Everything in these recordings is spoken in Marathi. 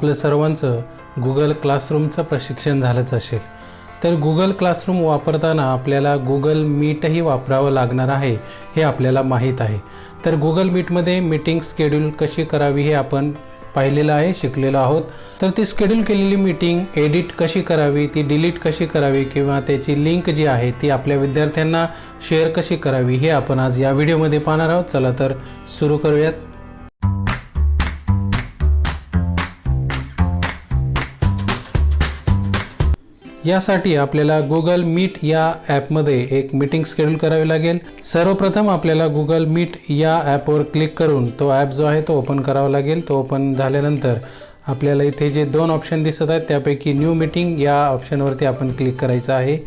आपलं सर्वांचं गुगल क्लासरूमचं प्रशिक्षण झालंच असेल, तर गुगल क्लासरूम वापरताना आपल्याला गुगल मीटही वापरावं लागणार आहे हे आपल्याला माहीत आहे। तर गुगल मीटमध्ये मीटिंग शेड्यूल कशी करावी हे आपण पाहिलेलं आहे, शिकलेलो आहोत। तर ती शेड्यूल केलेली मीटिंग एडिट कशी करावी, ती डिलीट कशी करावी किंवा त्याची लिंक जी आहे ती आपल्या विद्यार्थ्यांना शेअर कशी करावी हे आपण आज या व्हिडिओमध्ये पाहणार आहोत। चला तर सुरू करूयात। यासाठी आपल्याला गुगल मीट या ॲपमध्ये एक मीटिंग शेड्यूल करावी लागेल। सर्वप्रथम आपल्याला गुगल मीट या ॲपवर क्लिक करून तो ॲप जो आहे तो ओपन करावा लागेल। तो ओपन झाल्यानंतर आपल्याला इथे जे दोन ऑप्शन दिसत आहेत त्यापैकी न्यू मीटिंग या ऑप्शनवरती आपण क्लिक करायचं आहे।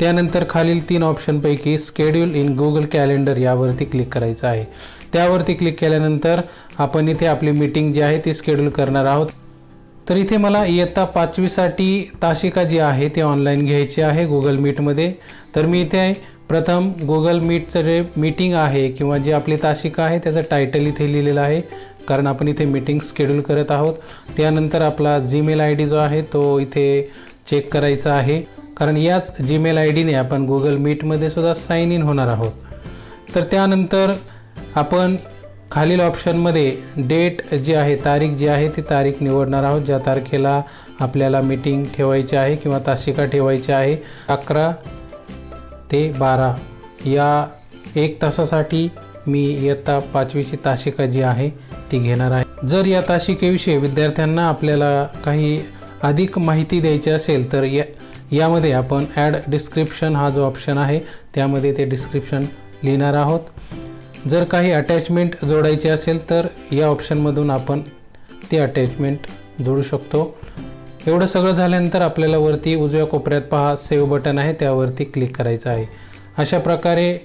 त्यानंतर खालील तीन ऑप्शनपैकी शेड्यूल इन गुगल कॅलेंडर यावरती क्लिक करायचं आहे। त्यावरती क्लिक केल्यानंतर आपण इथे आपली मीटिंग जी आहे ती शेड्यूल करणार आहोत। तर इथे मला इयत्ता 5वी साठी तासिका जी आहे ती ऑनलाईन घ्यायची आहे गुगल मीटमध्ये। तर मी इथे प्रथम गुगल मीटचं जे मीटिंग आहे किंवा जी आपली तासिका आहे त्याचं टायटल इथे लिहिलेलं आहे, कारण आपण इथे मीटिंग शेड्यूल करत आहोत। त्यानंतर आपला जीमेल ID जो आहे तो इथे चेक करायचा आहे, कारण याच जीमेल IDने आपण गुगल मीटमध्ये सुद्धा साइन इन होणार आहोत। तर त्यानंतर आपण खालील ऑप्शनमध्ये डेट जी आहे, तारीख जी आहे ती तारीख निवडणार आहोत, ज्या तारखेला आपल्याला मीटिंग ठेवायची आहे किंवा तासिका ठेवायची आहे। 11 ते 12 या 1 तासासाठी मी इयत्ता 5वीची तासिका जी आहे ती घेणार आहे। जर या तासिकेविषयी विद्यार्थ्यांना आपल्याला काही अधिक माहिती द्यायची असेल तर यामध्ये आपण ॲड डिस्क्रिप्शन हा जो ऑप्शन आहे त्यामध्ये ते डिस्क्रिप्शन लिहिणार आहोत। जर काही अटॅचमेंट जोडायची असेल तर या ऑप्शनमधून आपण ती अटॅचमेंट जोडू शकतो। एवढं सगळं झाल्यानंतर आपल्याला वरती उजव्या कोपऱ्यात पहा सेव्ह बटन आहे, त्यावरती क्लिक करायचं आहे। अशा प्रकारे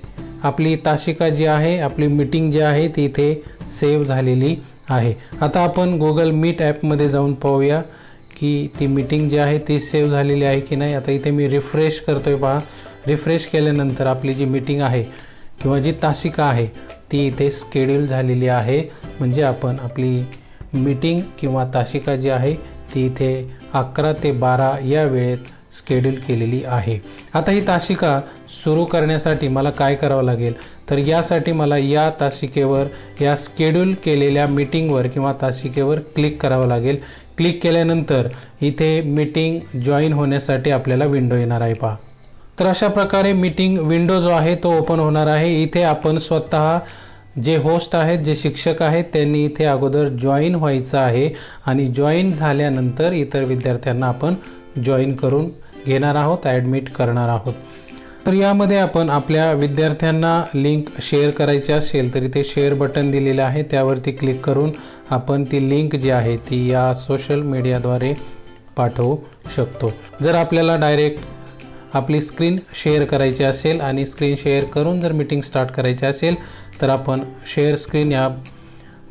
आपली तासिका जी आहे, आपली मीटिंग जी आहे ती इथे सेव्ह झालेली आहे। आता आपण गुगल मीट ॲपमध्ये जाऊन पाहूया की ती मीटिंग जी आहे ती सेव्ह झालेली आहे की नाही। आता इथे मी रिफ्रेश करतोय, पहा रिफ्रेश केल्यानंतर आपली जी मीटिंग आहे किंवा जी तासिका आहे ती इथे शेड्यूल झालेली आहे। म्हणजे आपण आपली मीटिंग किंवा तासिका जी आहे ती इथे 11 ते 12 या वेळेत शेड्यूल केलेली आहे। आता ही तासिका सुरू करण्यासाठी मला काय करावं लागेल, तर यासाठी मला या तासिकेवर, या शेड्यूल केलेल्या मीटिंगवर किंवा तासिकेवर क्लिक करावं लागेल। क्लिक केल्यानंतर इथे मीटिंग जॉईन होण्यासाठी आपल्याला विंडो येणार आहे, पहा। तर अशा प्रकारे मीटिंग विंडो जो आहे तो ओपन होणार आहे। इथे आपण स्वतः जे होस्ट आहेत, जे शिक्षक आहेत त्यांनी इथे अगोदर जॉईन व्हायचं आहे आणि जॉईन झाल्यानंतर इतर विद्यार्थ्यांना आपण जॉईन करून घेणार आहोत, ॲडमिट करणार आहोत। तर यामध्ये आपण आपल्या विद्यार्थ्यांना लिंक शेअर करायची असेल तर इथे शेअर बटन दिलेलं आहे, त्यावरती क्लिक करून आपण ती लिंक जी आहे ती या सोशल मीडियाद्वारे पाठवू शकतो। जर आपल्याला डायरेक्ट आपली स्क्रीन शेअर करायची असेल आणि स्क्रीन शेअर करून जर मीटिंग स्टार्ट करायची असेल तर आपण शेअर स्क्रीन या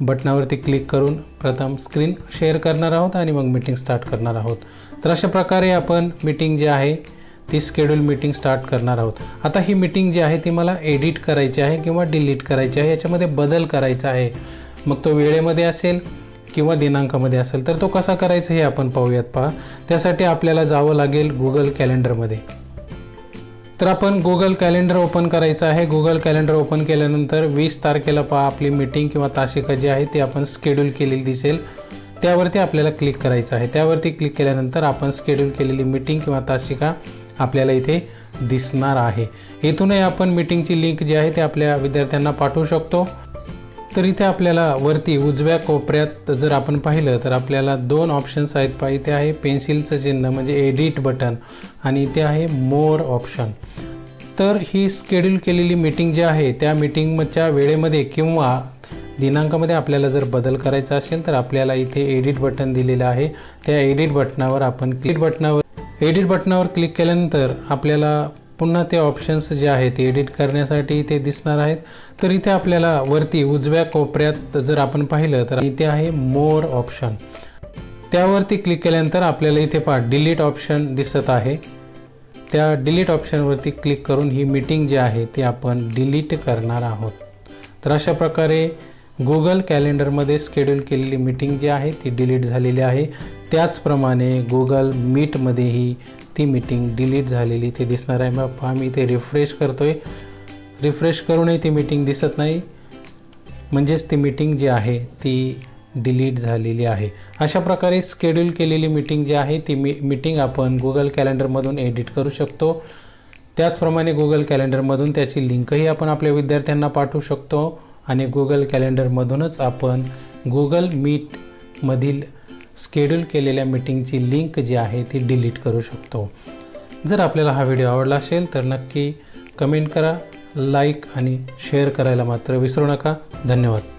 बटनावरती क्लिक करून प्रथम स्क्रीन शेअर करणार आहोत आणि मग मीटिंग स्टार्ट करणार आहोत। तर अशा प्रकारे आपण मीटिंग जी आहे ती शेड्यूल मीटिंग स्टार्ट करणार आहोत। आता ही मीटिंग जी आहे ती मला एडिट करायची आहे किंवा डिलीट करायची आहे, याच्यामध्ये बदल करायचा आहे। मग तो वेळेमध्ये असेल किंवा दिनांकामध्ये असेल, तर तो कसा करायचा हे आपण पाहूयात, पहा। त्यासाठी आपल्याला जावं लागेल गुगल कॅलेंडरमध्ये। तर आपण गुगल कॅलेंडर ओपन करायचं आहे। गुगल कॅलेंडर ओपन केल्यानंतर 20 तारखेला पहा आपली मीटिंग किंवा तासिका जी आहे ती आपण शेड्यूल केलेली दिसेल, त्यावरती आपल्याला क्लिक करायचं आहे। त्यावरती क्लिक केल्यानंतर आपण शेड्यूल केलेली मीटिंग किंवा तासिका आपल्याला इथे दिसणार आहे। इथूनही आपण मीटिंगची लिंक जी आहे ती आपल्या विद्यार्थ्यांना पाठवू शकतो। तर इथे आपल्याला वरती उजव्या कोपऱ्यात जर आपण पाहिलं तर आपल्याला दोन ऑप्शन्स आहेत, पहा। इथे आहे पेन्सिलचं चिन्ह म्हणजे एडिट बटन आणि इथे आहे मोर ऑप्शन। तर ही शेड्यूल केलेली मीटिंग जी आहे त्या मीटिंगच्या वेळेमध्ये किंवा दिनांकामध्ये आपल्याला जर बदल करायचा असेल तर आपल्याला इथे एडिट बटन दिलेलं आहे, त्या एडिट बटनावर आपण एडिट बटनावर क्लिक केल्यानंतर आपल्याला पुन्हा ते ऑप्शन्स जे आहेत ते एडिट करण्यासाठी इथे दिसणार आहेत। तर इथे आपल्याला वरती उजव्या कोपऱ्यात जर आपण पाहिलं तर इथे आहे मोर ऑप्शन, त्यावरती क्लिक केल्यानंतर आपल्याला इथे पहा डिलीट ऑप्शन दिसत आहे। त्या डिलीट ऑप्शनवरती क्लिक करून ही मीटिंग जी आहे ती आपण डिलीट करणार आहोत। तर अशा प्रकारे गुगल कॅलेंडरमध्ये शेड्यूल केलेली मीटिंग जी आहे ती डिलीट झालेली आहे। त्याचप्रमाणे गुगल मीटमध्येही ती मीटिंग डिलीट झालेली ते दिसणार आहे. मग पहा मी ते रिफ्रेश करतोय. रिफ्रेश करूनही ती मीटिंग दिसत नाही, म्हणजेच ती मीटिंग जी आहे ती डिलीट झालेली आहे. अशा प्रकारे शेड्यूल केलेली मीटिंग जी आहे ती मीटिंग आपण गुगल कॅलेंडरमधून एडिट करू शकतो. त्याचप्रमाणे गुगल कॅलेंडरमधून त्याची लिंकही आपण आपल्या विद्यार्थ्यांना पाठवू शकतो आणि गुगल कॅलेंडरमधूनच आपण गुगल मीटमधील शेड्यूल केलेल्या मीटिंगची लिंक जी आहे ती डिलीट करू शकतो. जर आपल्याला हा व्हिडिओ आवडला असेल तर नक्की कमेंट करा, लाईक आणि शेअर करायला मात्र विसरू नका. धन्यवाद.